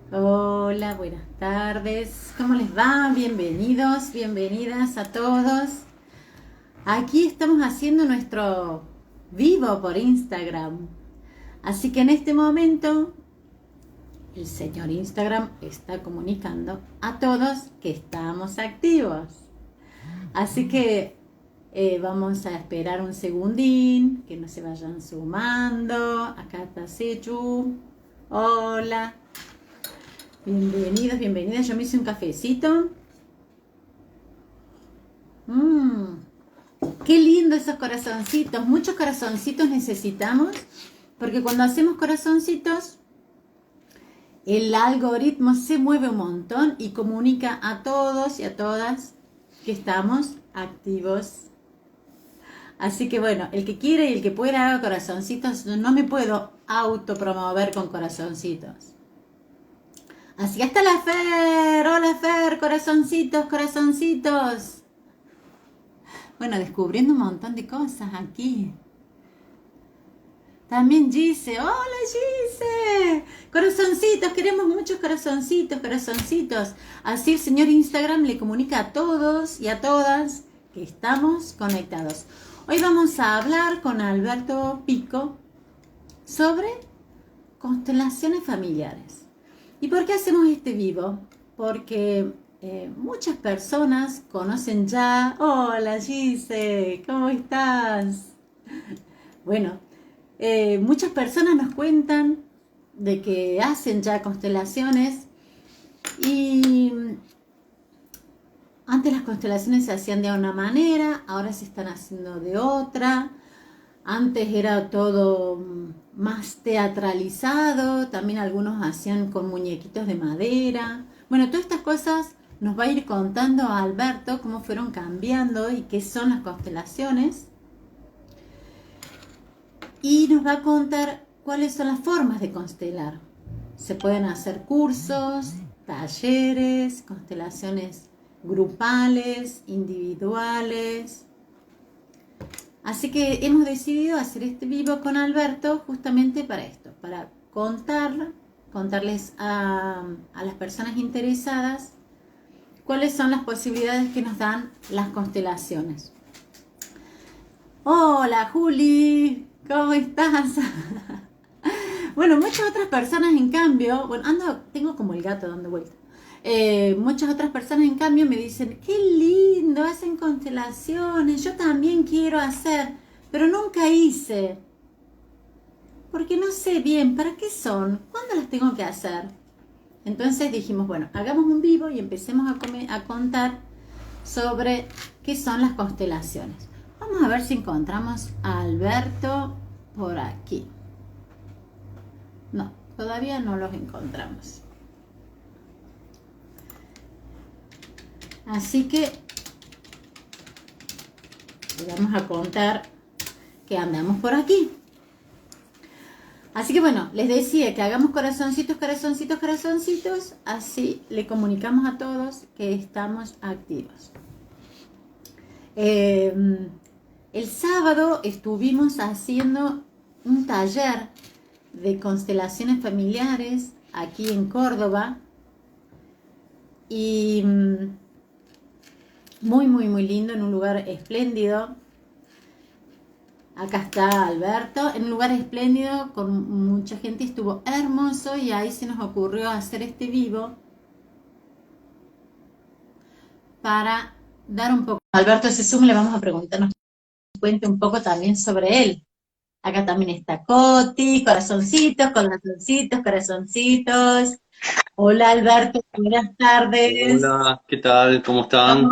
Hola, buenas tardes. ¿Cómo les va? Bienvenidos, bienvenidas a todos. Aquí estamos haciendo nuestro vivo por Instagram. Así que en este momento el señor Instagram está comunicando a todos que estamos activos. Así que vamos a esperar un segundín, que no se vayan sumando. Acá está Sechu. Hola. Bienvenidos, bienvenidas. Yo me hice un cafecito. Mmm, qué lindo esos corazoncitos. Muchos corazoncitos necesitamos, porque cuando hacemos corazoncitos, el algoritmo se mueve un montón y comunica a todos y a todas que estamos activos. Así que bueno, el que quiere y el que pueda haga corazoncitos. No me puedo autopromover con corazoncitos. Así que hasta la Fer. Hola Fer, corazoncitos, corazoncitos. Bueno, descubriendo un montón de cosas aquí. También Gise, hola Gise. Corazoncitos, queremos muchos corazoncitos, corazoncitos. Así el señor Instagram le comunica a todos y a todas que estamos conectados. Hoy vamos a hablar con Alberto Pico sobre constelaciones familiares. ¿Y por qué hacemos este vivo? Porque muchas personas conocen ya. Hola Gise, ¿cómo estás? Bueno, muchas personas nos cuentan de que hacen ya constelaciones y antes las constelaciones se hacían de una manera, ahora se están haciendo de otra. Antes era todo más teatralizado, también algunos hacían con muñequitos de madera. Bueno, todas estas cosas nos va a ir contando Alberto cómo fueron cambiando y qué son las constelaciones. Y nos va a contar cuáles son las formas de constelar. Se pueden hacer cursos, talleres, constelaciones grupales, individuales. Así que hemos decidido hacer este vivo con Alberto justamente para esto, para contarles a las personas interesadas cuáles son las posibilidades que nos dan las constelaciones. Hola Juli, ¿cómo estás? Bueno, muchas otras personas en cambio, bueno, tengo como el gato dando vuelta. Muchas otras personas en cambio me dicen, qué lindo, hacen constelaciones, yo también quiero hacer, pero nunca hice, porque no sé bien para qué son, cuándo las tengo que hacer. Entonces dijimos, bueno, hagamos un vivo y empecemos a contar sobre qué son las constelaciones. Vamos a ver si encontramos a Alberto por aquí. No, todavía no los encontramos. Así que le vamos a contar que andamos por aquí. Así que bueno, les decía que hagamos corazoncitos, corazoncitos, corazoncitos. Así le comunicamos a todos que estamos activos. El sábado estuvimos haciendo un taller de constelaciones familiares aquí en Córdoba. Y muy, muy, muy lindo, en un lugar espléndido. Acá está Alberto, en un lugar espléndido, con mucha gente, estuvo hermoso y ahí se nos ocurrió hacer este vivo para dar un poco. Alberto se suma, le vamos a preguntar, nos cuente un poco también sobre él. Acá también está Coti, corazoncitos, corazoncitos, corazoncitos. Hola Alberto, buenas tardes. Hola, ¿qué tal? ¿Cómo están?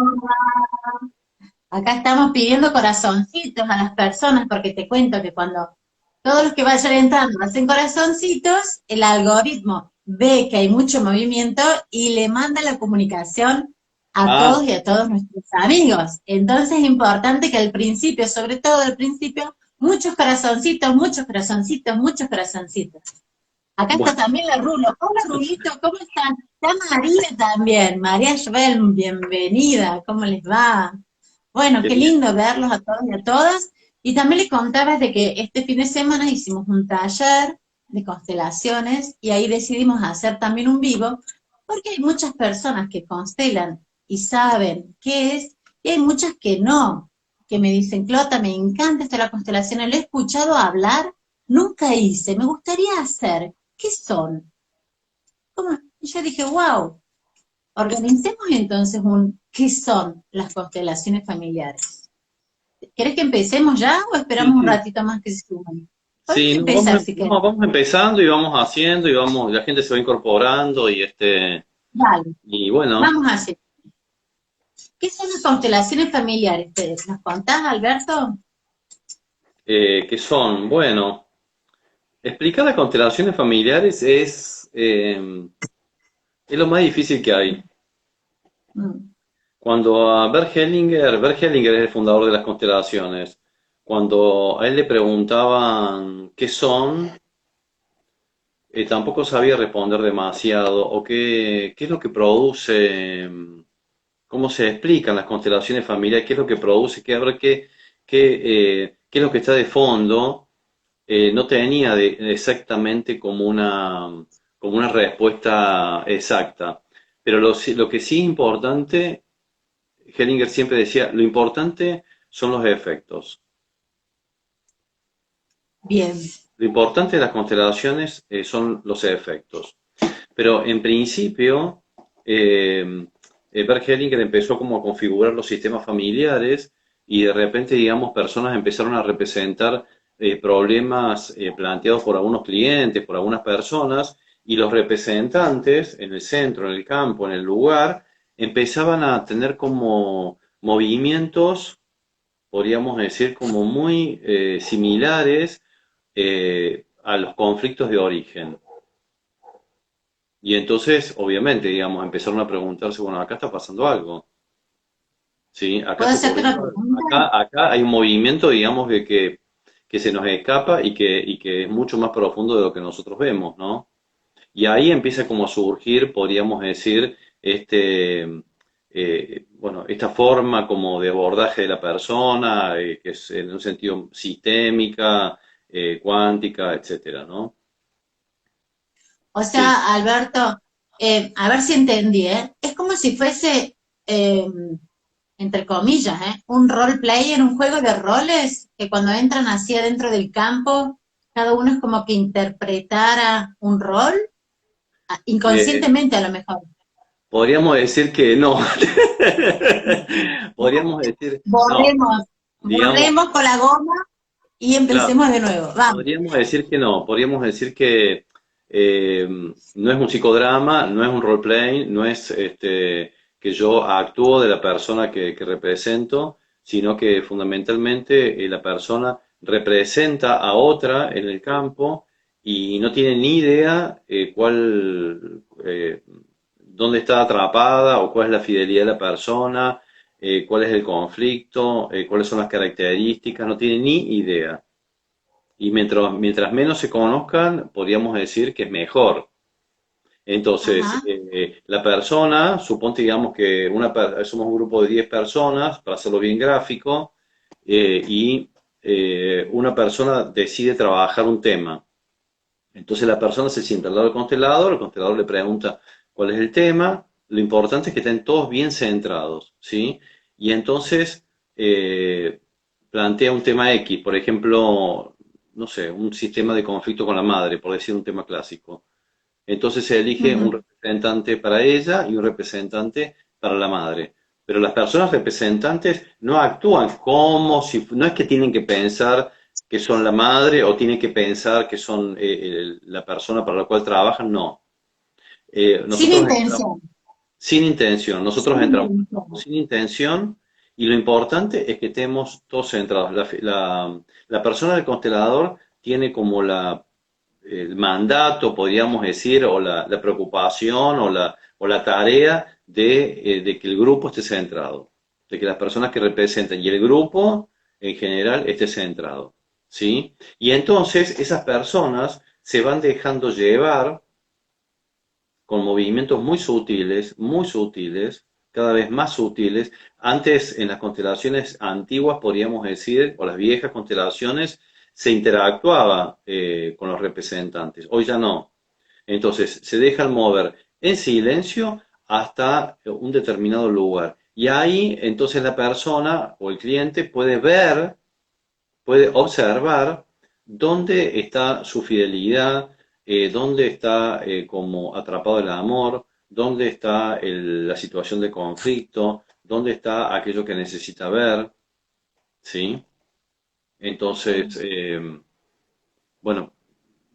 Acá estamos pidiendo corazoncitos a las personas porque te cuento que cuando todos los que vayan entrando hacen corazoncitos, el algoritmo ve que hay mucho movimiento y le manda la comunicación a todos Ah, y a todos nuestros amigos. Entonces es importante que al principio, sobre todo al principio, muchos corazoncitos, muchos corazoncitos, muchos corazoncitos. Acá está bueno, también la Rulo. Hola Rulito, ¿cómo están? Está María también. María Schwelm, bienvenida. ¿Cómo les va? Bueno, qué qué bien. lindo verlos a todos y a todas. Y también les contaba de que este fin de semana hicimos un taller de constelaciones y ahí decidimos hacer también un vivo, porque hay muchas personas que constelan y saben qué es, y hay muchas que no, que me dicen, Clota, me encanta esto de la constelación, lo he escuchado hablar, nunca hice, me gustaría hacer, ¿qué son? ¿Cómo? Y yo dije, wow, organicemos entonces un ¿qué son las constelaciones familiares? ¿Querés que empecemos ya o Sí, esperamos un sí. ratito más que se sumen? Podemos Sí, no, empezar si querés. vamos empezando y vamos haciendo y vamos, la gente se va incorporando Dale, y bueno, vamos a hacer. ¿Qué son las constelaciones familiares? ¿Nos contás, Alberto? ¿qué son? Bueno, explicar las constelaciones familiares es lo más difícil que hay. Mm, Cuando a Bert Hellinger es el fundador de las constelaciones, cuando a él le preguntaban qué son, tampoco sabía responder demasiado, o qué es lo que produce, cómo se explican las constelaciones familiares, qué es lo que produce, qué, a ver, qué es lo que está de fondo, no tenía exactamente como una respuesta exacta. Pero lo que sí es importante, Hellinger siempre decía, lo importante son los efectos. bien, Lo importante de las constelaciones son los efectos. Pero en principio, Bert Hellinger empezó como a configurar los sistemas familiares y de repente, digamos, personas empezaron a representar problemas planteados por algunos clientes, por algunas personas, y los representantes en el centro, en el campo, en el lugar, empezaban a tener como movimientos, podríamos decir, como muy similares a los conflictos de origen. Y entonces, obviamente, digamos, empezaron a preguntarse, bueno, acá está pasando algo, ¿sí? Acá ¿puedo está hacerte una ocurriendo, pregunta? acá hay un movimiento, digamos, que se nos escapa y que es mucho más profundo de lo que nosotros vemos, ¿no? Y ahí empieza como a surgir, podríamos decir, bueno, esta forma como de abordaje de la persona, que es en un sentido sistémica, cuántica, etcétera, ¿no? O Sí. sea, Alberto, a ver si entendí, ¿eh? Es como si fuese, entre comillas, un roleplay en un juego de roles, que cuando entran así adentro del campo, cada uno es como que interpretara un rol, Eh, inconscientemente a lo mejor. Podríamos decir que no. Podríamos decir, no, Borremos, digamos, borremos con la goma y claro, empecemos de nuevo. Vamos. podríamos decir que no, podríamos decir que eh, no es un psicodrama, no es un roleplay, no es que yo actúo de la persona que represento, sino que fundamentalmente la persona representa a otra en el campo y no tiene ni idea dónde está atrapada o cuál es la fidelidad de la persona, cuál es el conflicto, cuáles son las características, no tiene ni idea. Y mientras menos se conozcan, podríamos decir que es mejor. Entonces, Ajá. la persona, suponte digamos que somos un grupo de 10 personas, para hacerlo bien gráfico, y una persona decide trabajar un tema. Entonces la persona se sienta al lado del constelador, el constelador le pregunta cuál es el tema, lo importante es que estén todos bien centrados, ¿sí? Y entonces plantea un tema X, por ejemplo, no sé, un sistema de conflicto con la madre, por decir un tema clásico. Entonces se elige un Ujú. representante para ella y un representante para la madre. Pero las personas representantes no actúan como si, no es que tienen que pensar que son la madre o tienen que pensar que son la persona para la cual trabajan, no. Sin Nosotros entramos intención. sin intención, nosotros Sin entramos intención. sin intención y lo importante es que estemos todos centrados. La persona del constelador tiene como el mandato, podríamos decir, o la preocupación o la tarea de que el grupo esté centrado, de que las personas que representan y el grupo en general esté centrado, ¿sí? Y entonces esas personas se van dejando llevar con movimientos muy sutiles, cada vez más sutiles. Antes, en las constelaciones antiguas, podríamos decir, o las viejas constelaciones, se interactuaba con los representantes, hoy ya no. Entonces, se dejan mover en silencio hasta un determinado lugar. Y ahí, entonces, la persona o el cliente puede ver, puede observar dónde está su fidelidad, dónde está como atrapado el amor, dónde está la situación de conflicto, dónde está aquello que necesita ver, ¿sí? Entonces, bueno,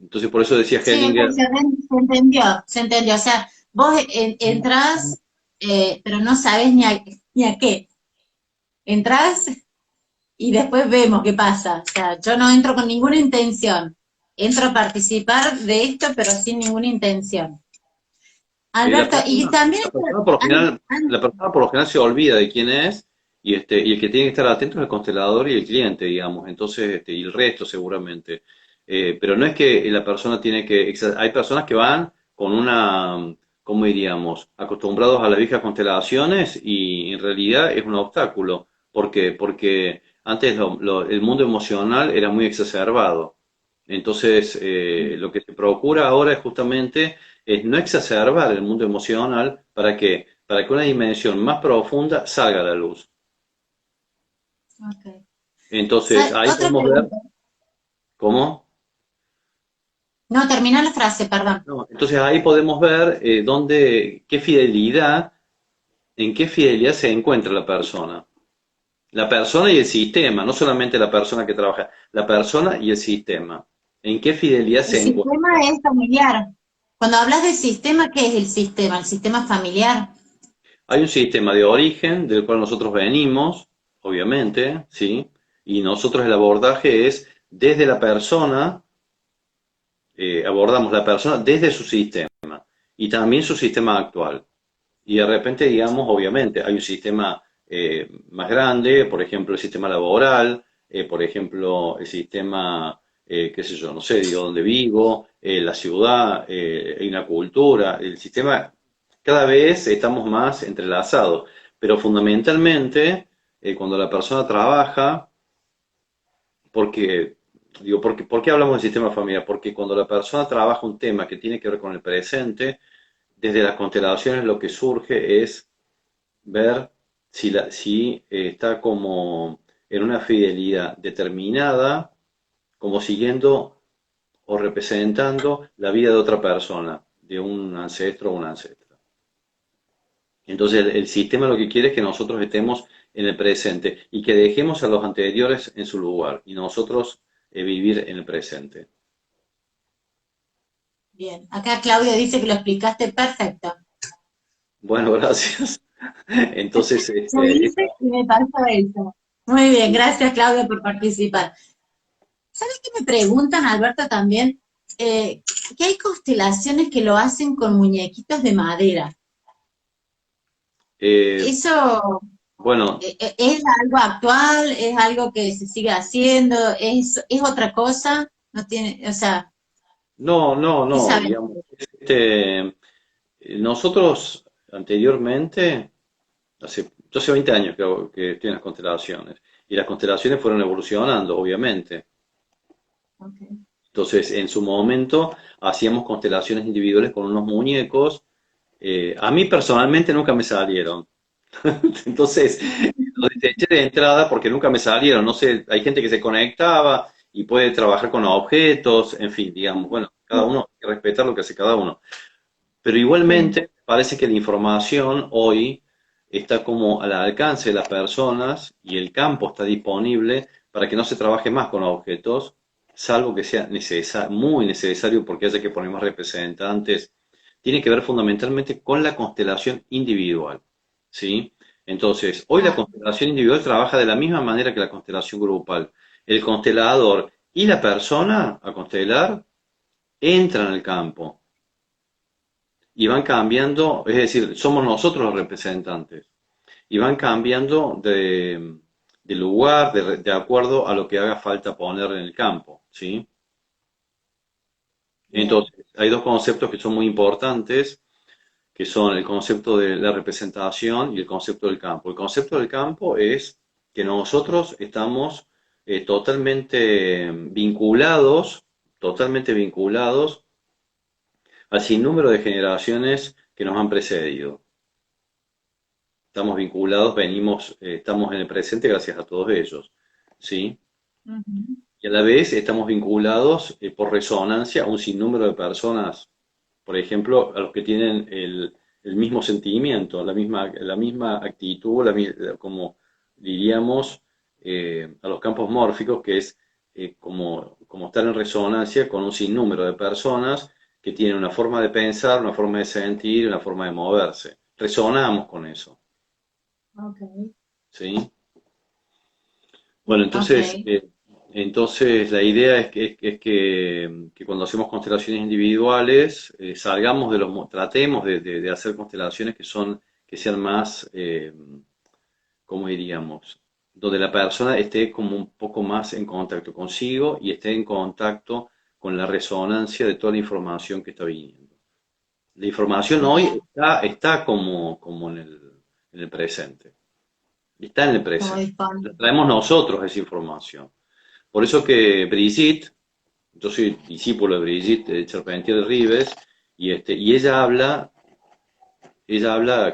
entonces por eso decía Sí, Hellinger, se entendió, se entendió. O sea, vos entrás, pero no sabes ni a qué. Entrás y después vemos qué pasa. O sea, yo no entro con ninguna intención. Entro a participar de esto, pero sin ninguna intención. la Alberto, y persona, también, la persona por lo general, la persona por lo general se olvida de quién es y el que tiene que estar atento es el constelador y el cliente, digamos, entonces, y el resto seguramente. Pero no es que la persona tiene que, hay personas que van con una, ¿cómo diríamos? Acostumbrados a las viejas constelaciones y en realidad es un obstáculo. ¿Por qué? Porque antes el mundo emocional era muy exacerbado. Entonces, lo que se procura ahora es justamente es no exacerbar el mundo emocional para que una dimensión más profunda salga a la luz. ok. Entonces, ahí Otra podemos ver pregunta. cómo. No, termina la frase, perdón. No, entonces ahí podemos ver qué fidelidad, en qué fidelidad se encuentra la persona. La persona y el sistema, no solamente la persona que trabaja, la persona y el sistema. ¿En qué fidelidad El se encuentra? sistema es familiar. Cuando hablas de sistema, ¿qué es el sistema? El sistema familiar. Hay un sistema de origen del cual nosotros venimos, obviamente, ¿sí? Y nosotros el abordaje es desde la persona, abordamos la persona desde su sistema y también su sistema actual. Y de repente, digamos, obviamente, hay un sistema más grande, por ejemplo, el sistema laboral, por ejemplo, el sistema, qué sé yo, no sé, digo, donde vivo, la ciudad, hay una cultura, el sistema, cada vez estamos más entrelazados, pero fundamentalmente, cuando la persona trabaja, porque, digo, ¿por qué hablamos del sistema familiar? Porque cuando la persona trabaja un tema que tiene que ver con el presente, desde las constelaciones lo que surge es ver si está como en una fidelidad determinada, como siguiendo o representando la vida de otra persona, de un ancestro o una ancestra. Entonces el sistema lo que quiere es que nosotros estemos en el presente y que dejemos a los anteriores en su lugar y nosotros vivir en el presente. Bien, acá Claudio dice que lo explicaste perfecto. Bueno, gracias. Entonces, Yo hice y me pasó eso. Muy bien, gracias Claudio por participar. ¿Sabes qué me preguntan, Alberto, también? Que hay constelaciones que lo hacen con muñequitos de madera. eh, ¿Eso bueno, es algo actual? ¿Es algo que se sigue haciendo? ¿Es otra cosa? No tiene, o sea, ¿qué no, sabes? digamos, nosotros anteriormente, yo hace 20 años que estoy en las constelaciones, y las constelaciones fueron evolucionando, obviamente. Okay. Entonces, en su momento hacíamos constelaciones individuales con unos muñecos. A mí personalmente nunca me salieron. Entonces, lo deseché de entrada porque nunca me salieron. No sé, hay gente que se conectaba y puede trabajar con objetos, en fin, digamos, bueno, cada uno hay que respetar lo que hace cada uno. Pero Sí. igualmente parece que la información hoy está como al alcance de las personas y el campo está disponible para que no se trabaje más con objetos, salvo que sea muy necesario porque haya que poner más representantes. Tiene que ver fundamentalmente con la constelación individual, ¿sí? Entonces, hoy la Ah, constelación individual trabaja de la misma manera que la constelación grupal. El constelador y la persona a constelar entran al campo y van cambiando, es decir, somos nosotros los representantes, y van cambiando de lugar de acuerdo a lo que haga falta poner en el campo, ¿sí? bien. Entonces, hay dos conceptos que son muy importantes, que son el concepto de la representación y el concepto del campo. El concepto del campo es que nosotros estamos totalmente vinculados al sinnúmero de generaciones que nos han precedido. Estamos vinculados, estamos en el presente gracias a todos ellos, ¿sí? Ujú. Y a la vez estamos vinculados por resonancia a un sinnúmero de personas, por ejemplo, a los que tienen el mismo sentimiento, la misma actitud, como diríamos, a los campos mórficos, que es como estar en resonancia con un sinnúmero de personas que tienen una forma de pensar, una forma de sentir, una forma de moverse. Resonamos con eso, Ok, ¿sí? Bueno, entonces, ok. la idea es que cuando hacemos constelaciones individuales, salgamos tratemos de hacer constelaciones que sean más, ¿cómo diríamos? Donde la persona esté como un poco más en contacto consigo y esté en contacto con la resonancia de toda la información que está viniendo. La información hoy Bien, está como en el presente. Está en el como presente. La disponible. traemos nosotros esa información. Por eso que Brigitte, yo soy discípulo de Brigitte de Charpentier Rives, y ella habla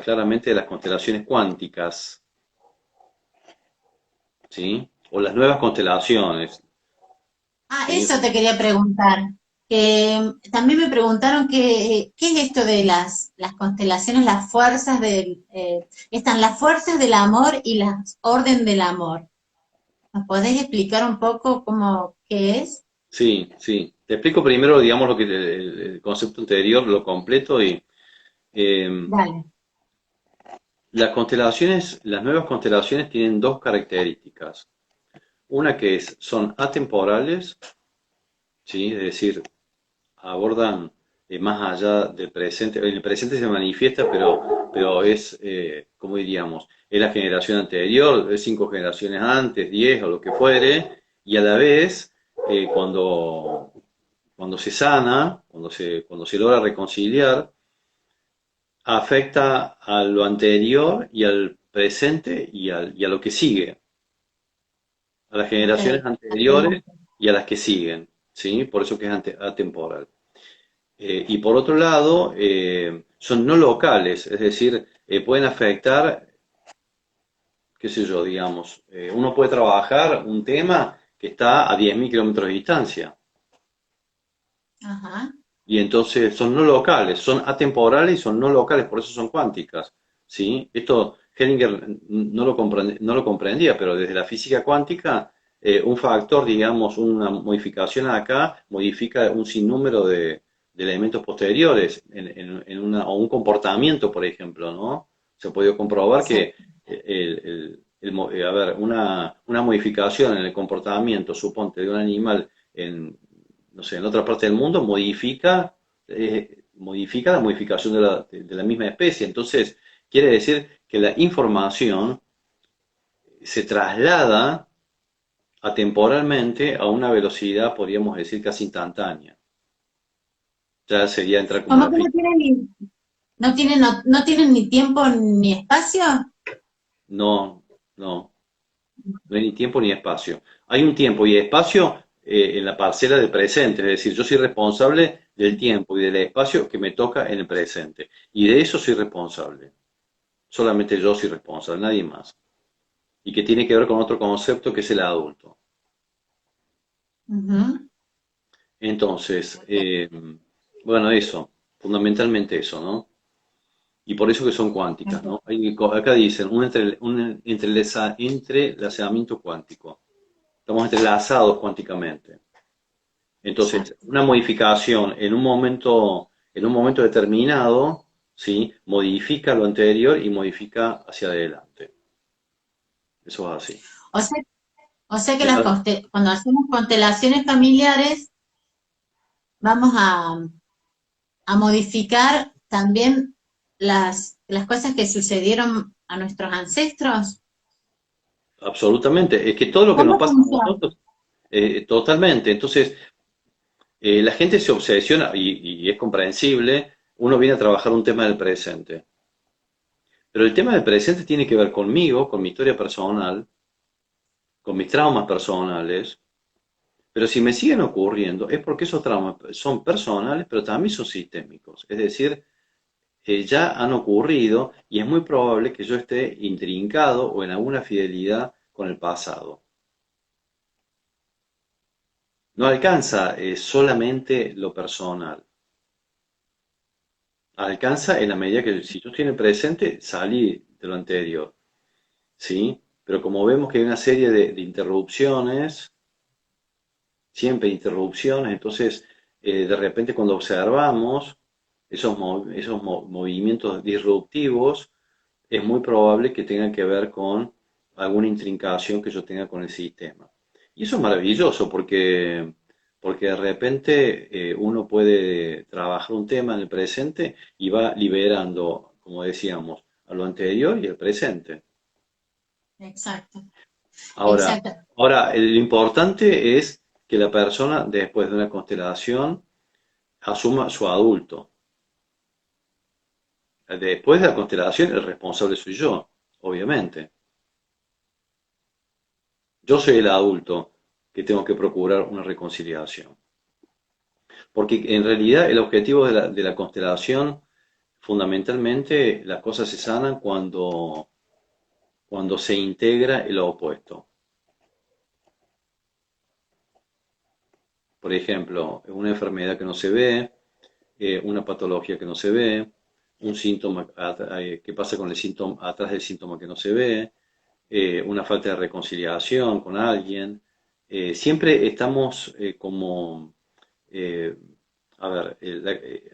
claramente de las constelaciones cuánticas, ¿sí? O las nuevas constelaciones, Ah, ¿sí? eso te quería preguntar. También me preguntaron qué es esto de las constelaciones, las fuerzas están las fuerzas del amor y las orden del amor. ¿Nos podés explicar un poco qué es? Sí, sí. Te explico primero, digamos, lo que el concepto anterior, lo completo, y eh, Dale. las nuevas constelaciones tienen dos características. Una que son atemporales, ¿sí? Es decir, abordan más allá del presente. El presente se manifiesta, pero es, ¿cómo diríamos? Es la generación anterior, es 5 generaciones antes, 10 o lo que fuere, y a la vez, cuando se sana, cuando se logra reconciliar, afecta a lo anterior y al presente y a lo que sigue, a las Ok. generaciones anteriores Adelante. y a las que siguen, ¿sí? Por eso que es atemporal. Y por otro lado, son no locales, es decir, pueden afectar, qué sé yo, digamos, uno puede trabajar un tema que está a 10.000 kilómetros de distancia, Ajá. y entonces son no locales, son atemporales y son no locales, por eso son cuánticas, ¿sí? Esto Hellinger no lo comprendía, pero desde la física cuántica, un factor, digamos, una modificación acá, modifica un sinnúmero de elementos posteriores o un comportamiento, por ejemplo, ¿no? Se ha podido comprobar que Exacto. a ver, una modificación en el comportamiento, suponte, de un animal no sé, en otra parte del mundo, modifica la modificación de la misma especie. Entonces, quiere decir que la información se traslada atemporalmente a una velocidad, podríamos decir, casi instantánea. Ya sería entrar como en ¿Cómo la que no física. tienen no tienen ni tiempo ni espacio? No, no, no hay ni tiempo ni espacio. Hay un tiempo y espacio en la parcela del presente, es decir, yo soy responsable del tiempo y del espacio que me toca en el presente. Y de eso soy responsable. Solamente yo soy responsable, nadie más. Y que tiene que ver con otro concepto que es el adulto. Ujú. Entonces, bueno, eso, fundamentalmente eso, ¿no? Y por eso que son cuánticas, ¿no? Acá dicen un entrelazamiento cuántico. Estamos entrelazados cuánticamente. Entonces, Exacto. una modificación en un momento determinado, ¿sí? Modifica lo anterior y modifica hacia adelante. Eso es así. O sea, o sea que Eh, cuando hacemos constelaciones familiares, vamos a modificar también las cosas que sucedieron a nuestros ancestros. Absolutamente. Es que todo lo que ¿Cómo nos pasa a funciona? nosotros, totalmente. Entonces, la gente se obsesiona, y es comprensible, uno viene a trabajar un tema del presente. Pero el tema del presente tiene que ver conmigo, con mi historia personal, con mis traumas personales, pero si me siguen ocurriendo es porque esos traumas son personales, pero también son sistémicos. Es decir, ya han ocurrido y es muy probable que yo esté intrincado o en alguna fidelidad con el pasado. No alcanza solamente lo personal. Alcanza en la medida que si tú tienes presente, salí de lo anterior, ¿sí? Pero como vemos que hay una serie de interrupciones, siempre interrupciones, entonces de repente cuando observamos movimientos disruptivos, es muy probable que tengan que ver con alguna intrincación que yo tenga con el sistema. Y eso es maravilloso porque de repente uno puede trabajar un tema en el presente y va liberando, como decíamos, a lo anterior y al presente. Exacto, Ahora, exacto. lo importante es que la persona, después de una constelación, asuma su adulto. Después de la constelación, el responsable soy yo, obviamente. Yo soy el adulto que tengo que procurar una reconciliación. Porque en realidad el objetivo de la constelación, fundamentalmente, las cosas se sanan cuando se integra el opuesto. Por ejemplo, una enfermedad que no se ve, una patología que no se ve, un síntoma que pasa con el síntoma atrás del síntoma que no se ve, una falta de reconciliación con alguien. Siempre estamos eh, a ver,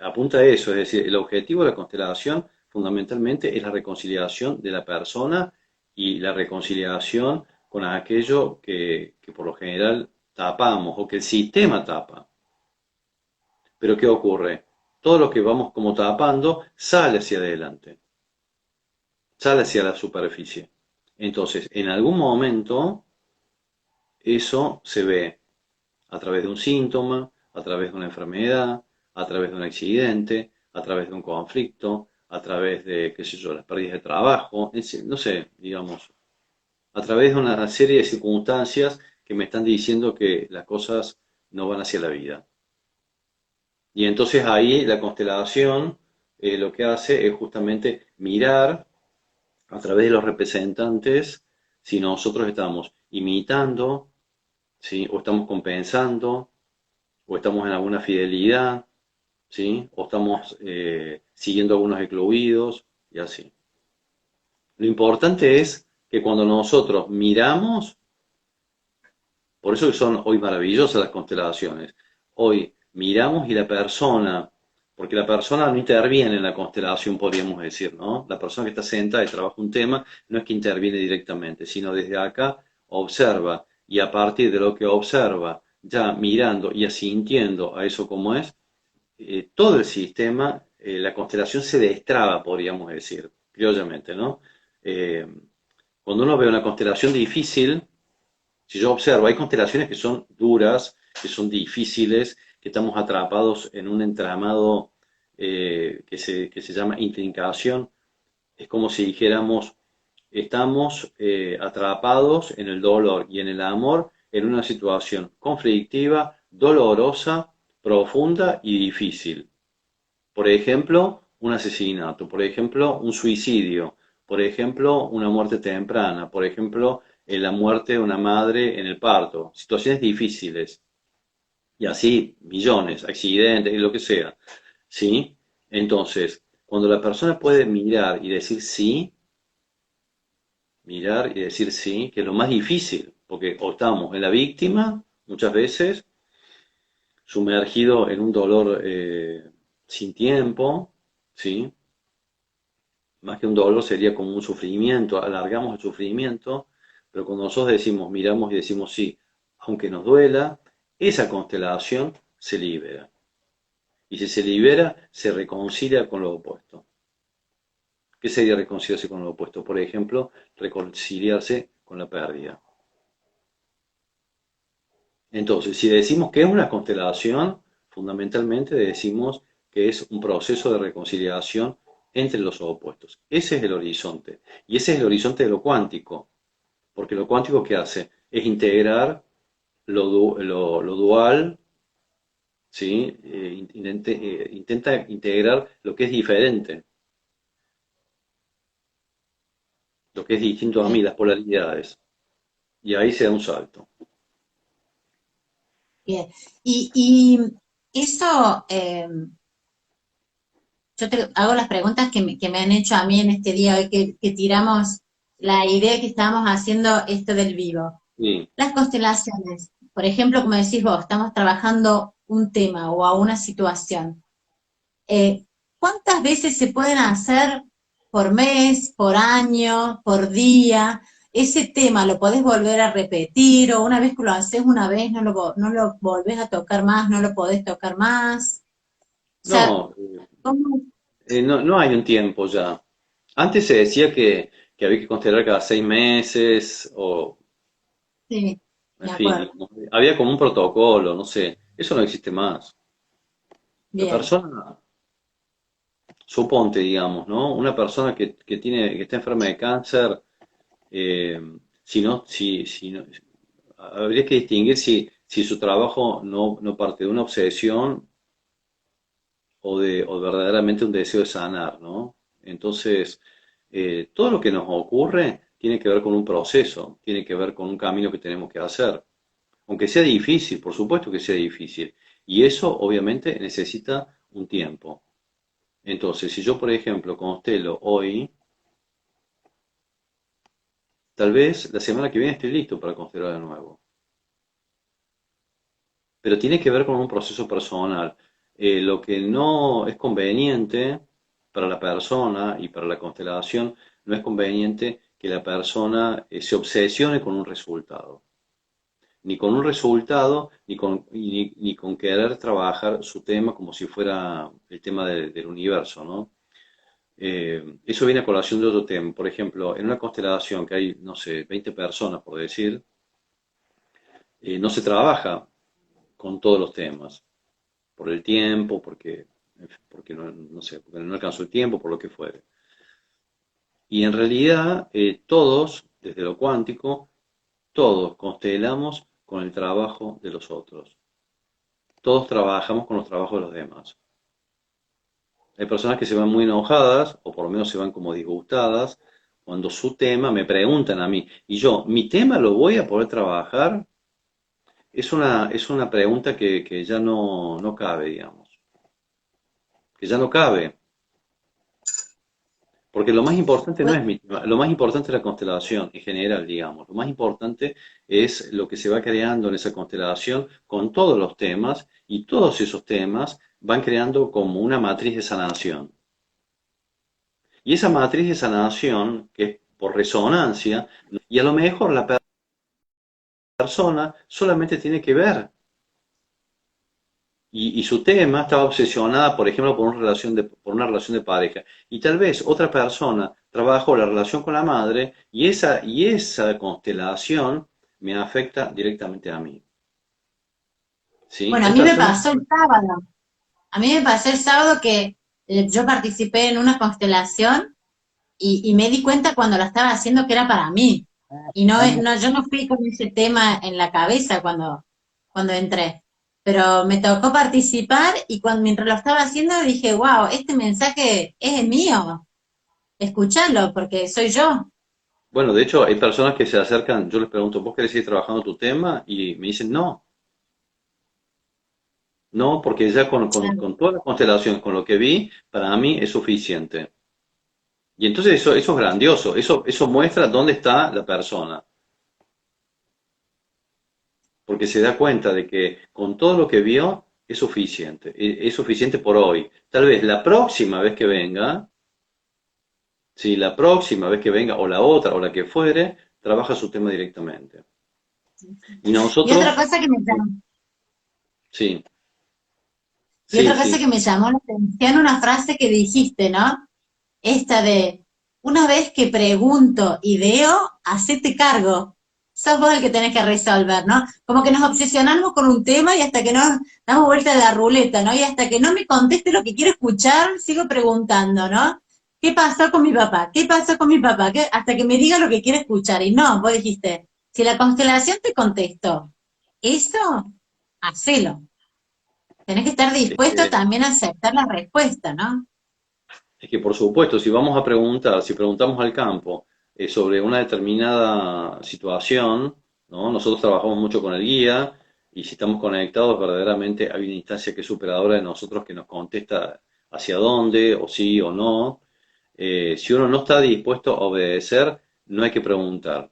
apunta a eso, es decir, el objetivo de la constelación fundamentalmente es la reconciliación de la persona y la reconciliación con aquello que por lo general tapamos o que el sistema tapa. Pero ¿qué ocurre? Todo lo que vamos como tapando sale hacia adelante, sale hacia la superficie. Entonces, en algún momento, eso se ve a través de un síntoma, a través de una enfermedad, a través de un accidente, a través de un conflicto, a través de, qué sé yo, las pérdidas de trabajo, no sé, digamos, a través de una serie de circunstancias que me están diciendo que las cosas no van hacia la vida. Y entonces ahí la constelación lo que hace es justamente mirar a través de los representantes si nosotros estamos imitando, ¿sí? O estamos compensando, o estamos en alguna fidelidad, ¿sí? O estamos siguiendo algunos excluidos y así. Lo importante es que cuando nosotros miramos, por eso que son hoy maravillosas las constelaciones, hoy miramos y la persona, porque la persona no interviene en la constelación, podríamos decir, ¿no? La persona que está sentada y trabaja un tema no es que interviene directamente, sino desde acá observa y a partir de lo que observa, ya mirando y asintiendo a eso como es, todo el sistema, la constelación se destraba, podríamos decir, criollamente, ¿no? Eh, Cuando uno ve una constelación difícil, si yo observo, hay constelaciones que son duras, que son difíciles, que estamos atrapados en un entramado que se llama intrincación. Es como si dijéramos, estamos atrapados en el dolor y en el amor en una situación conflictiva, dolorosa, profunda y difícil. Por ejemplo, un asesinato, por ejemplo, un suicidio, por ejemplo, una muerte temprana, por ejemplo, la muerte de una madre en el parto, situaciones difíciles, y así millones, accidentes, lo que sea, ¿sí? Entonces, cuando la persona puede mirar y decir sí, que es lo más difícil, porque o estamos en la víctima, muchas veces, sumergido en un dolor sin tiempo, ¿sí? Más que un dolor sería como un sufrimiento, alargamos el sufrimiento, pero cuando nosotros decimos, miramos y decimos sí, aunque nos duela, esa constelación se libera. Y si se libera, se reconcilia con lo opuesto. ¿Qué sería reconciliarse con lo opuesto? Por ejemplo, reconciliarse con la pérdida. Entonces, si decimos que es una constelación, fundamentalmente decimos que es un proceso de reconciliación entre los opuestos. Ese es el horizonte. Y ese es el horizonte de lo cuántico. Porque lo cuántico, ¿qué hace? es integrar lo dual, ¿sí? Intenta integrar lo que es diferente, lo que es distinto a mí, Bien, las polaridades. Y ahí se da un salto. bien. Y eso, yo te hago las preguntas que me han hecho a mí en este día, hoy que tiramos la idea que estábamos haciendo esto del vivo. Sí. Las constelaciones, por ejemplo, como decís vos, estamos trabajando un tema o a una situación. ¿Cuántas veces se pueden hacer por mes, por año, por día? Ese tema lo podés volver a repetir o una vez que lo haces una vez no lo volvés a tocar más, no lo podés tocar más. O sea, No, ¿cómo? no hay un tiempo ya. Antes se decía que había que constelar cada 6 meses o, Sí, en me fin, acuerdo. había como un protocolo, no sé. Eso no existe más. La Bien, persona, suponte, digamos, ¿no? Una persona que está enferma de cáncer, eh, si no, habría que distinguir si su trabajo no parte de una obsesión o verdaderamente un deseo de sanar, ¿no? Entonces, todo lo que nos ocurre tiene que ver con un proceso, tiene que ver con un camino que tenemos que hacer. Aunque sea difícil, por supuesto que sea difícil. Y eso obviamente necesita un tiempo. Entonces, si yo, por ejemplo, constelo hoy, tal vez la semana que viene estoy listo para constelar de nuevo. Pero tiene que ver con un proceso personal. Lo que no es conveniente para la persona y para la constelación, no es conveniente que la persona se obsesione con un resultado. Ni con un resultado, ni con querer trabajar su tema como si fuera el tema del universo, ¿no? Eso viene a colación de otro tema. Por ejemplo, en una constelación que hay, no sé, 20 personas, por decir, no se trabaja con todos los temas, por el tiempo, porque no sé, porque no alcanzó el tiempo, por lo que fuere. Y en realidad, todos, desde lo cuántico, todos constelamos con el trabajo de los otros. Todos trabajamos con los trabajos de los demás. Hay personas que se van muy enojadas, o por lo menos se van como disgustadas, cuando su tema me preguntan a mí, y yo, ¿mi tema lo voy a poder trabajar? Es una pregunta que ya no cabe, digamos, que ya no cabe, porque lo más importante no pues, es mi tema, lo más importante es la constelación en general, digamos, lo más importante es lo que se va creando en esa constelación con todos los temas, y todos esos temas van creando como una matriz de sanación. Y esa matriz de sanación, que es por resonancia, y a lo mejor la persona solamente tiene que ver, y su tema estaba obsesionada, por ejemplo, por una relación de pareja, y tal vez otra persona trabajó la relación con la madre, y esa constelación me afecta directamente a mí. ¿Sí? bueno, a Hay mí me personas, pasó el sábado. A mí me pasó el sábado que yo participé en una constelación y me di cuenta cuando la estaba haciendo que era para mí. Y no, yo no fui con ese tema en la cabeza cuando entré. Pero me tocó participar y mientras lo estaba haciendo dije, wow, este mensaje es mío. Escuchalo, porque soy yo. bueno, de hecho, hay personas que se acercan, yo les pregunto, ¿vos querés seguir trabajando tu tema? Y me dicen, no, no, porque ya con toda la constelación, con lo que vi, para mí es suficiente. Y entonces eso es grandioso, eso muestra dónde está la persona, porque se da cuenta de que con todo lo que vio es suficiente por hoy. Tal vez la próxima vez que venga, si la próxima vez que venga, o la otra, o la que fuere, trabaja su tema directamente. Y Y otra nosotros, cosa que me llamó, sí, y sí, otra cosa sí. que me llamó la atención, una frase que dijiste, ¿no? Esta de, una vez que pregunto y veo, hacete cargo. Sos vos el que tenés que resolver, ¿no? Como que nos obsesionamos con un tema y hasta que no damos vuelta a la ruleta, ¿no? Y hasta que no me conteste lo que quiero escuchar, sigo preguntando, ¿no? ¿Qué pasó con mi papá? ¿Qué pasó con mi papá? Hasta que me diga lo que quiere escuchar. Y no, vos dijiste, Si la constelación te contestó eso, hacelo. Tenés que estar Es dispuesto que, también a aceptar la respuesta, ¿no? es que por supuesto, si vamos a preguntar, si preguntamos al campo sobre una determinada situación, ¿no? Nosotros trabajamos mucho con el guía y si estamos conectados, verdaderamente hay una instancia que es superadora de nosotros que nos contesta hacia dónde, o sí o no. Si uno no está dispuesto a obedecer, no hay que preguntar.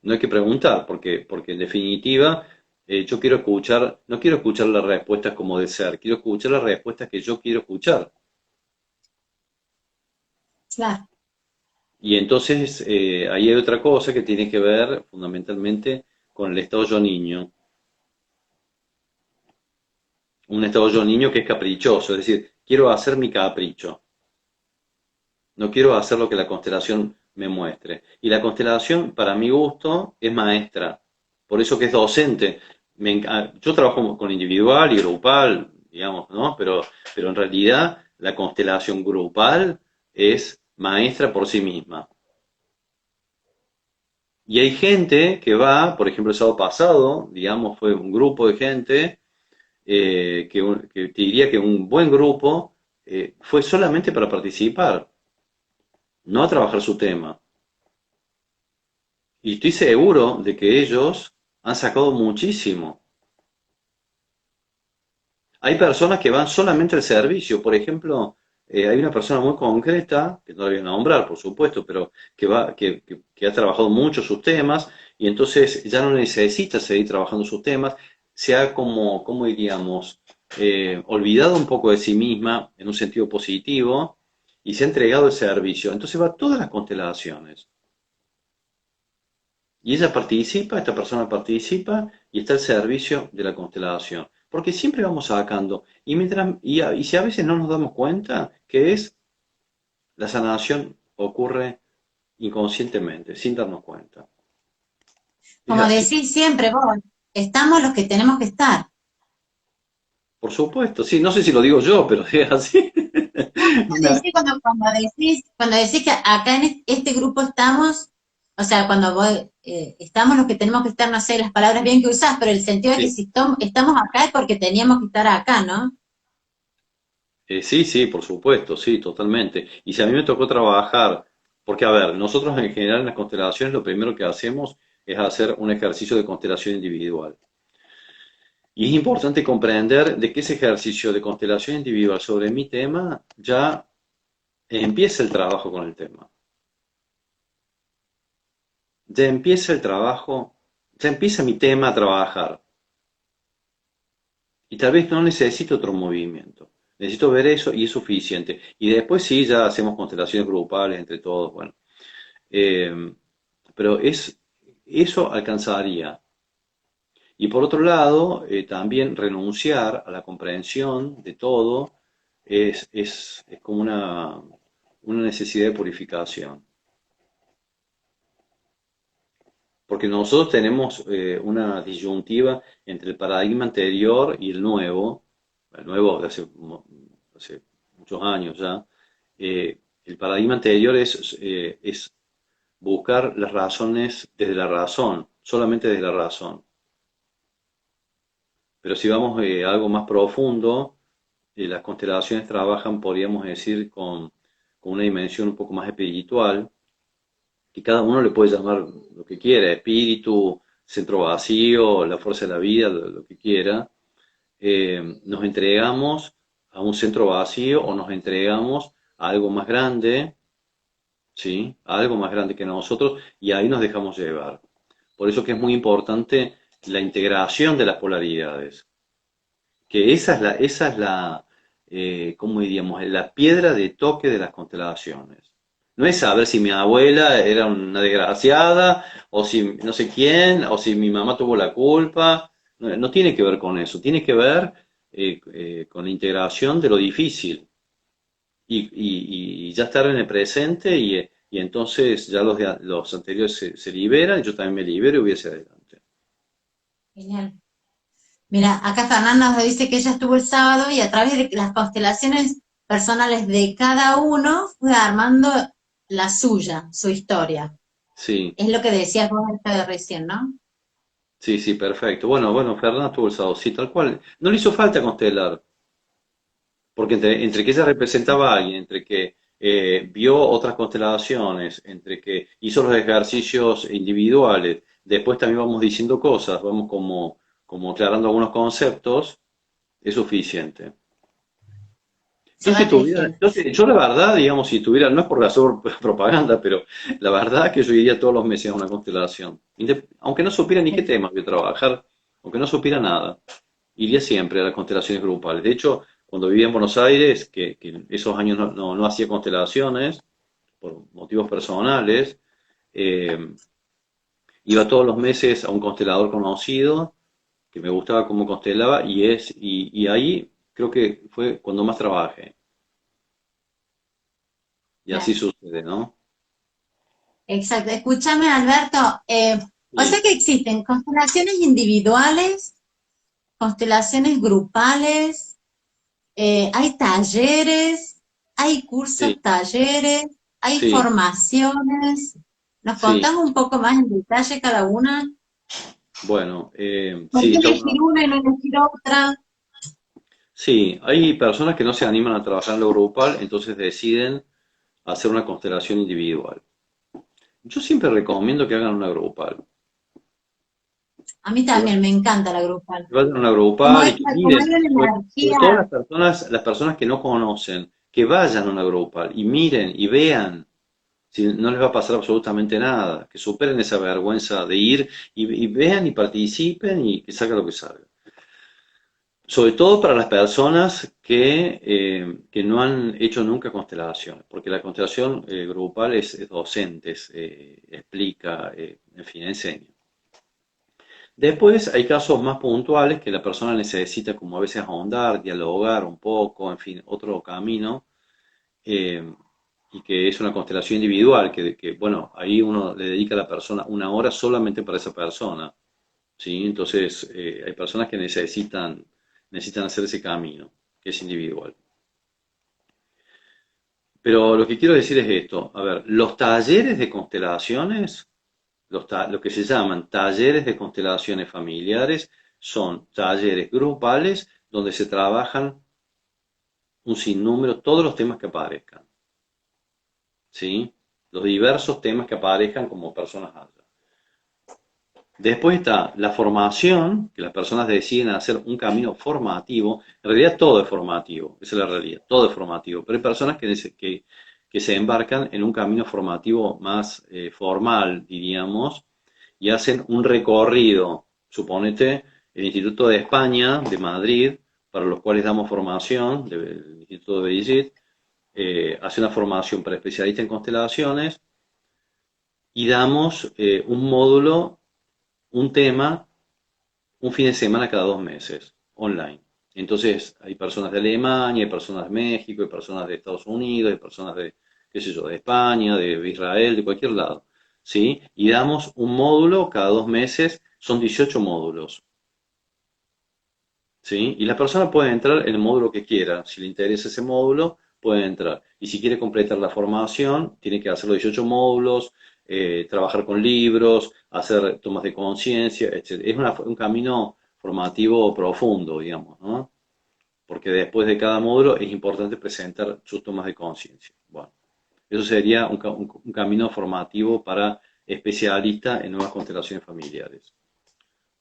No hay que preguntar, porque en definitiva yo quiero escuchar, no quiero escuchar las respuestas como de ser, quiero escuchar las respuestas que yo quiero escuchar. Claro. Y entonces ahí hay otra cosa que tiene que ver fundamentalmente con el estado yo niño. Un estado yo niño que es caprichoso, es decir, quiero hacer mi capricho, no quiero hacer lo que la constelación me muestre. Y la constelación, para mi gusto, es maestra, por eso que es docente. Yo trabajo con individual y grupal, digamos, ¿no? Pero en realidad la constelación grupal es maestra por sí misma. Y hay gente que va, por ejemplo, el sábado pasado, digamos, fue un grupo de gente, que te diría que un buen grupo fue solamente para participar, no a trabajar su tema. Y estoy seguro de que ellos han sacado muchísimo. Hay personas que van solamente al servicio, por ejemplo, hay una persona muy concreta, que no la voy a nombrar, por supuesto, pero que ha trabajado mucho sus temas y entonces ya no necesita seguir trabajando sus temas, se ha como diríamos, olvidado un poco de sí misma en un sentido positivo y se ha entregado el servicio. Entonces va a todas las constelaciones. Y ella participa, esta persona participa y está al servicio de la constelación. Porque siempre vamos sacando. Y si a veces no nos damos cuenta, que es la sanación ocurre inconscientemente, sin darnos cuenta. Es Como así. decís siempre vos, estamos los que tenemos que estar. Por supuesto, sí, no sé si lo digo yo, pero es así. Una- Sí, cuando decís que acá en este grupo estamos, o sea, cuando vos, estamos los que tenemos que estar, no sé las palabras bien que usás, pero el sentido de que sí, si estamos acá es porque teníamos que estar acá, ¿no? sí, sí, por supuesto, sí, totalmente. Y si a mí me tocó trabajar, porque a ver, nosotros en general en las constelaciones lo primero que hacemos es hacer un ejercicio de constelación individual. Y es importante comprender de que ese ejercicio de constelación individual sobre mi tema ya empieza el trabajo con el tema. Ya empieza el trabajo, ya empieza mi tema a trabajar. Y tal vez no necesito otro movimiento. Necesito ver eso y es suficiente. Y después sí, ya hacemos constelaciones grupales entre todos, bueno. Eh, pero eso alcanzaría. Y por otro lado, también renunciar a la comprensión de todo es como una necesidad de purificación. Porque nosotros tenemos una disyuntiva entre el paradigma anterior y el nuevo de hace muchos años ya. El paradigma anterior es buscar las razones desde la razón, solamente desde la razón. Pero si vamos a algo más profundo, las constelaciones trabajan, podríamos decir, con una dimensión un poco más espiritual, que cada uno le puede llamar lo que quiera, espíritu, centro vacío, la fuerza de la vida, lo que quiera. Nos entregamos a un centro vacío o nos entregamos a algo más grande, ¿sí? A algo más grande que nosotros y ahí nos dejamos llevar. Por eso que es muy importante la integración de las polaridades, que ¿cómo diríamos? La piedra de toque de las constelaciones. No es saber si mi abuela era una desgraciada, o si no sé quién, o si mi mamá tuvo la culpa. No, no tiene que ver con eso, tiene que ver con la integración de lo difícil y ya estar en el presente y entonces ya los anteriores se liberan, yo también me libero y voy hacia adelante. Genial. Mira, acá Fernanda nos dice que ella estuvo el sábado y a través de las constelaciones personales de cada uno fue armando la suya, su historia. Sí, Es lo que decías vos de recién, ¿no? sí, sí, perfecto. Bueno, Fernanda tuvo el sábado, sí, tal cual. No le hizo falta constelar, porque entre que ella representaba a alguien, entre que vio otras constelaciones, entre que hizo los ejercicios individuales, después también vamos diciendo cosas, vamos como aclarando algunos conceptos, es suficiente. Se Yo si va tuviera, tejiendo. yo la verdad, digamos, si tuviera, no es por hacer propaganda, pero la verdad es que yo iría todos los meses a una constelación. Aunque no supiera ni qué tema voy a trabajar, aunque no supiera nada, iría siempre a las constelaciones grupales. De hecho, cuando vivía en Buenos Aires, que esos años no hacía constelaciones, por motivos personales, eh, iba todos los meses a un constelador conocido, que me gustaba cómo constelaba, y ahí creo que fue cuando más trabajé. Y así Claro. sucede, ¿no? Exacto. Escúchame, Alberto. O sea Sí, que existen constelaciones individuales, constelaciones grupales, hay talleres, hay sí, cursos, talleres, hay sí, formaciones. ¿Nos sí. contás un poco más en detalle cada una? Bueno, ¿Por sí, qué está elegir bueno. una y no elegir otra? Sí, hay personas que no se animan a trabajar en lo grupal, entonces deciden hacer una constelación individual. Yo siempre recomiendo que hagan una grupal. A mí Que también me encanta la grupal. vayan a una Como, grupal y que como miren, hay una sobre todo energía. las personas que no conocen, que vayan a una grupal y miren y vean si no les va a pasar absolutamente nada, que superen esa vergüenza de ir y vean y participen y que salga lo que salga. Sobre todo para las personas que no han hecho nunca constelaciones, porque la constelación grupal es docente, explica, en fin, enseña. Después hay casos más puntuales que la persona necesita como a veces ahondar, dialogar un poco, en fin, otro camino, eh, y que es una constelación individual, bueno, ahí uno le dedica a la persona una hora solamente para esa persona, ¿sí? Entonces, hay personas que necesitan hacer ese camino, que es individual. Pero lo que quiero decir es esto, a ver, los talleres de constelaciones, lo que se llaman talleres de constelaciones familiares, son talleres grupales donde se trabajan un sinnúmero, todos los temas que aparezcan, ¿sí? Los diversos temas que aparezcan como personas haya. Después está la formación, que las personas deciden hacer un camino formativo. En realidad todo es formativo, esa es la realidad, todo es formativo. Pero hay personas que se embarcan en un camino formativo más formal, diríamos, y hacen un recorrido. Suponete el Instituto de España, de Madrid, para los cuales damos formación, del Instituto de Bellit, hace una formación para especialistas en constelaciones y damos un módulo, un tema, un fin de semana cada 2 meses, online. Entonces, hay personas de Alemania, hay personas de México, hay personas de Estados Unidos, hay personas de, qué sé yo, de España, de Israel, de cualquier lado, ¿sí? Y damos un módulo cada 2 meses, son 18 módulos, ¿sí? Y la persona puede entrar en el módulo que quiera, si le interesa ese módulo, puede entrar. Y si quiere completar la formación, tiene que hacer los 18 módulos, trabajar con libros, hacer tomas de conciencia, etc. Es un camino formativo profundo, digamos, ¿no? Porque después de cada módulo es importante presentar sus tomas de conciencia. Bueno, eso sería un camino formativo para especialistas en nuevas constelaciones familiares.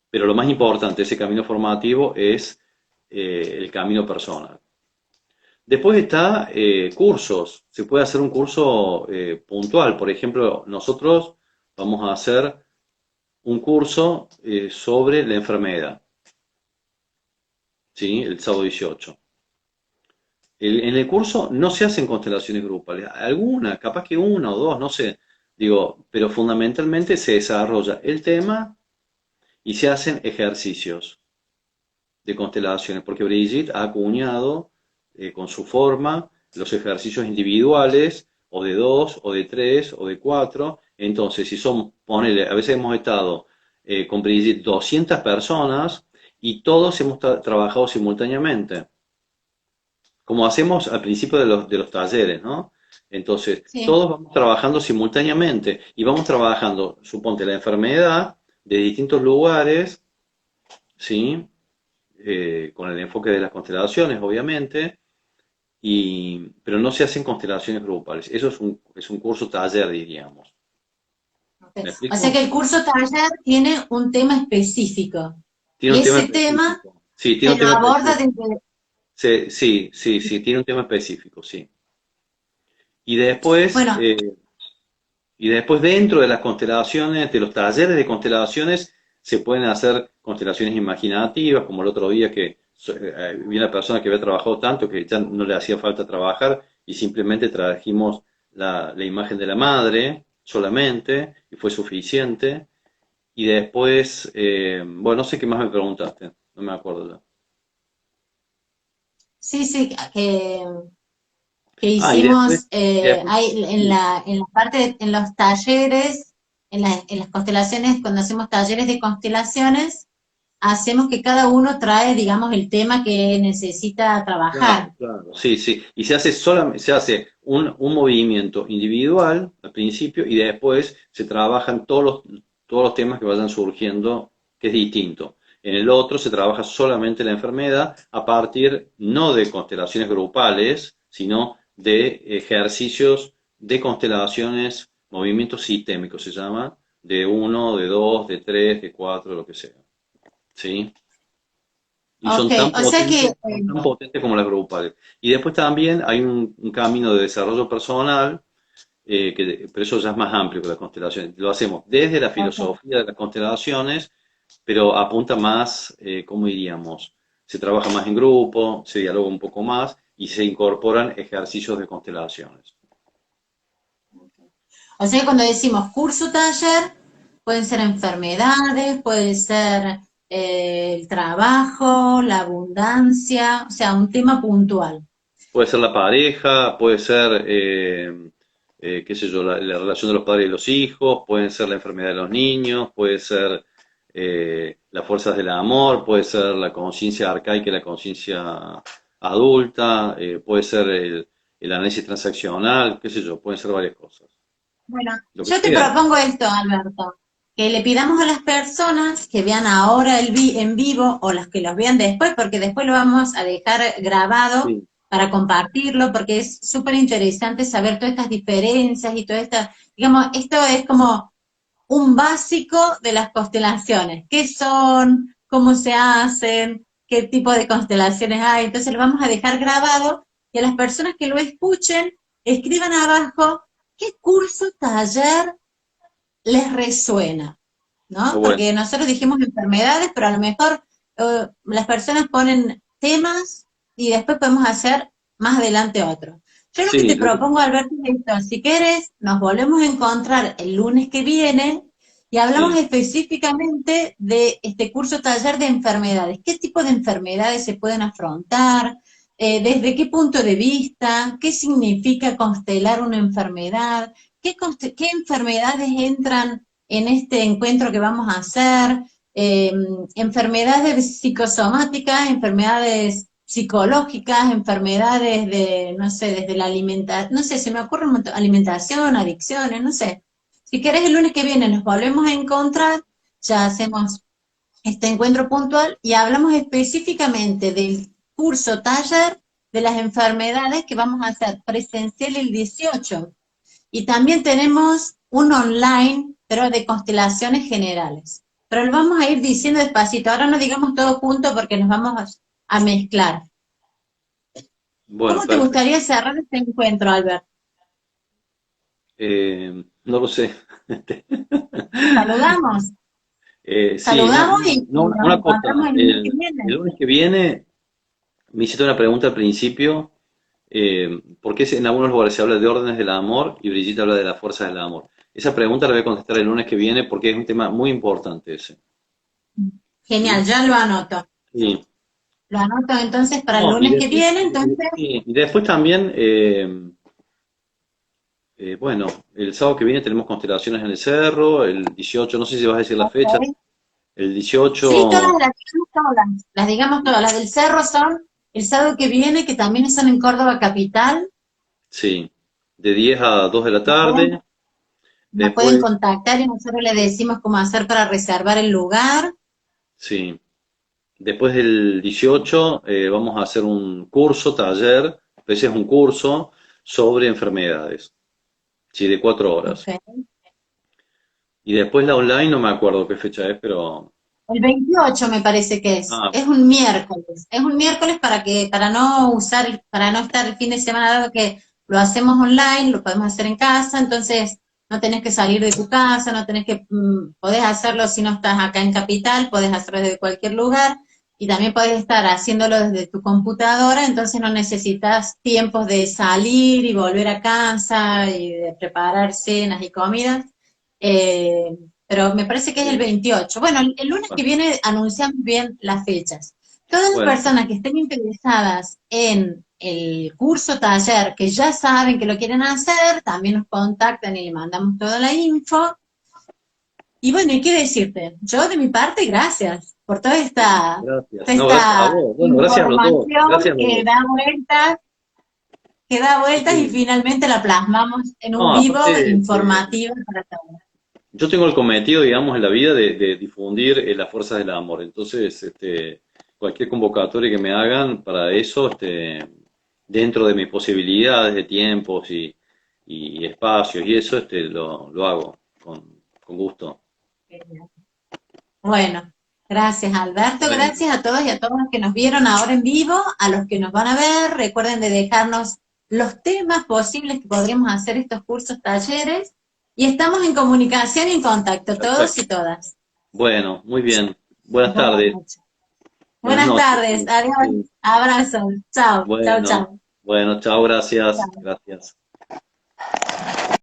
Pero lo más importante de ese camino formativo es el camino personal. Después está cursos. Se puede hacer un curso puntual. Por ejemplo, nosotros vamos a hacer un curso sobre la enfermedad, ¿sí? El sábado 18. En el curso no se hacen constelaciones grupales. Alguna, capaz que una o dos, no sé. Digo, pero fundamentalmente se desarrolla el tema y se hacen ejercicios de constelaciones, porque Brigitte ha acuñado con su forma los ejercicios individuales, o de dos, o de tres, o de cuatro. Entonces, si son, ponele, a veces hemos estado con Brigitte 200 personas y todos hemos trabajado simultáneamente, como hacemos al principio de los talleres, ¿no? Entonces, Sí. todos vamos trabajando simultáneamente y vamos trabajando, suponte, la enfermedad de distintos lugares, ¿sí? Con el enfoque de las constelaciones, obviamente, pero no se hacen constelaciones grupales. Eso es un curso taller, diríamos. Ok. ¿Me O sea que explico? el curso taller tiene un tema específico Tiene y un tema ese tema específico. Sí, tiene se un lo tema aborda específico. desde... Sí, sí, sí, sí, tiene un tema específico, sí. Y después, Bueno, y después dentro de las constelaciones, de los talleres de constelaciones, se pueden hacer constelaciones imaginativas, como el otro día que vi una persona que había trabajado tanto que ya no le hacía falta trabajar y simplemente trajimos la imagen de la madre solamente y fue suficiente. Y después, bueno, no sé qué más me preguntaste, no me acuerdo ya. sí, sí, que Ah, y después, hicimos y después, hay sí, en la parte, en los talleres, en las constelaciones, cuando hacemos talleres de constelaciones, hacemos que cada uno trae, digamos, el tema que necesita claro, trabajar. claro, sí, sí. Y se hace solamente, se hace un movimiento individual al principio y después se trabajan todos los temas que vayan surgiendo, que es distinto. En el otro se trabaja solamente la enfermedad a partir no de constelaciones grupales, sino de ejercicios de constelaciones, movimientos sistémicos se llama, de uno, de dos, de tres, de cuatro, lo que sea. ¿Sí? Y Ok, o sea que, son tan potentes como las grupales. Y después también hay un camino de desarrollo personal, pero eso ya es más amplio que las constelaciones. Lo hacemos desde la ok. filosofía de las constelaciones, pero apunta más, ¿cómo diríamos? Se trabaja más en grupo, se dialoga un poco más y se incorporan ejercicios de constelaciones. O sea que cuando decimos curso taller, pueden ser enfermedades, puede ser el trabajo, la abundancia, o sea, un tema puntual. Puede ser la pareja, puede ser, qué sé yo, la relación de los padres y los hijos, pueden ser la enfermedad de los niños, puede ser las fuerzas del amor, puede ser la conciencia arcaica y la conciencia adulta, puede ser el análisis transaccional, qué sé yo, pueden ser varias cosas. Bueno, Lo que yo te sea. propongo esto, Alberto, que le pidamos a las personas que vean ahora en vivo o las que los vean después, porque después lo vamos a dejar grabado Sí, para compartirlo, porque es súper interesante saber todas estas diferencias y todas estas, digamos, esto es como un básico de las constelaciones. ¿Qué son? ¿Cómo se hacen? ¿Qué tipo de constelaciones hay? Entonces lo vamos a dejar grabado y a las personas que lo escuchen, escriban abajo qué curso, taller les resuena, está ¿no? bueno. Porque nosotros dijimos enfermedades, pero a lo mejor las personas ponen temas y después podemos hacer más adelante otro. Yo lo que Sí, te propongo, Alberto, es esto. Si quieres, nos volvemos a encontrar el lunes que viene y hablamos sí. específicamente de este curso taller de enfermedades. ¿Qué tipo de enfermedades se pueden afrontar? ¿Desde qué punto de vista? ¿Qué significa constelar una enfermedad? ¿Qué enfermedades entran en este encuentro que vamos a hacer? Enfermedades psicosomáticas, enfermedades psicológicas, enfermedades de, no sé, desde la alimentación, no sé, se me ocurre un montón, alimentación, adicciones, no sé. Si querés el lunes que viene nos volvemos a encontrar, ya hacemos este encuentro puntual y hablamos específicamente del curso taller de las enfermedades que vamos a hacer presencial el 18. Y también tenemos un online, pero de constelaciones generales. Pero lo vamos a ir diciendo despacito. Ahora no digamos todo junto porque nos vamos a mezclar. Bueno, ¿Cómo te perfecto. gustaría cerrar este encuentro, Albert? No lo sé. Saludamos. Sí, Saludamos y no, nos una cosa. encontramos el lunes que viene. El lunes que viene me hiciste una pregunta al principio. ¿Por qué en algunos lugares se habla de órdenes del amor y Brigitte habla de las fuerzas del amor? Esa pregunta la voy a contestar el lunes que viene porque es un tema muy importante ese. Genial, ¿Sí? ya lo anoto. Sí. Lo anoto entonces para el No, y lunes que después, viene. Entonces, sí, y después también, bueno, el sábado que viene tenemos constelaciones en el cerro, el 18, no sé si vas a decir la fecha, ok. el Sí, todas 18, las digamos todas. Las digamos todas. Las del cerro son el sábado que viene, que también son en Córdoba capital. sí. de 10 a 2 de la tarde. Nos pueden Después, contactar y nosotros le decimos cómo hacer para reservar el lugar. sí, después del 18 vamos a hacer un curso, taller, ese es un curso sobre enfermedades, sí, de 4 horas. Ok. Y después la online, no me acuerdo qué fecha es, pero... El 28 me parece que es. Ah, Es un miércoles. Es un miércoles para no usar, para no estar el fin de semana, dado que lo hacemos online, lo podemos hacer en casa, entonces no tenés que salir de tu casa, no tenés que, podés hacerlo si no estás acá en Capital, podés hacerlo desde cualquier lugar y también podés estar haciéndolo desde tu computadora, entonces no necesitas tiempos de salir y volver a casa y de preparar cenas y comidas. Eh, pero me parece que es el sí. 28. Bueno, el lunes que Bueno, viene anunciamos bien las fechas. Todas las bueno, personas que estén interesadas en el curso taller, que ya saben que lo quieren hacer, también nos contactan y le mandamos toda la info. Y bueno, ¿y qué decirte? Yo de mi parte, gracias por toda gracias. No, gracias a esta vos. Bueno, gracias a los dos. información Gracias a los dos. que da vueltas y Sí. finalmente la plasmamos en un No, vivo aparte, informativo para todos. yo tengo el cometido, digamos, en la vida de difundir las fuerzas del amor. Entonces, cualquier convocatoria que me hagan para eso, dentro de mis posibilidades de tiempos y espacios y eso, lo hago con gusto. Bueno, gracias Alberto, Bueno, gracias a todos y a todas los que nos vieron ahora en vivo, a los que nos van a ver, recuerden de dejarnos los temas posibles que podríamos hacer estos cursos, talleres, y estamos en comunicación y en contacto, todos perfecto. y todas. Bueno, muy bien. Buenas Buenas tardes. noches. Buenas Buenas noches. tardes, Sí, adiós, sí. abrazos, chao, chao, Bueno, chao. bueno, chao, gracias. Gracias.